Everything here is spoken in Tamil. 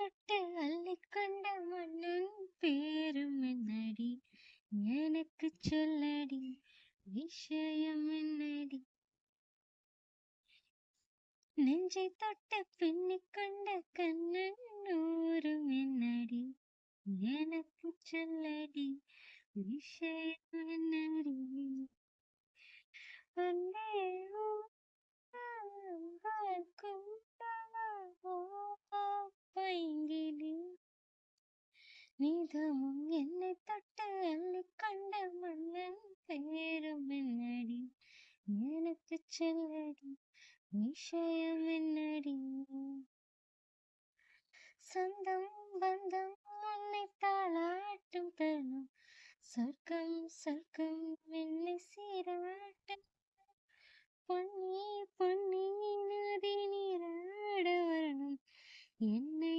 தொட்டு அள்ளிக்கொண்ட மன்னன் பேரும் என்னடி எனக்கு சொல்லடி விஷயம் என்னடி நெஞ்சை தொட்டு பின்னிக்கொண்ட கண்ணன் ஊரும் என்னடி எனக்கு சொல்லடி விஷயம் என்னடி அன்பே வாழ்க்கும் பைங்கிலி நீதமும் என்னை தொட்டு அள்ளிக்கொண்ட மன்னன் பேரும் என்னடி எனக்கு சொல்லடி விஷயம் என்னடி சொந்தம் பந்தம் உன்னை தாளாட்டும் தருணம் சொர்க்கம் சொர்க்கம் என்னை சீராட்டும் பொன்னி பொன்னி நதி நீராட வரணும் என்னை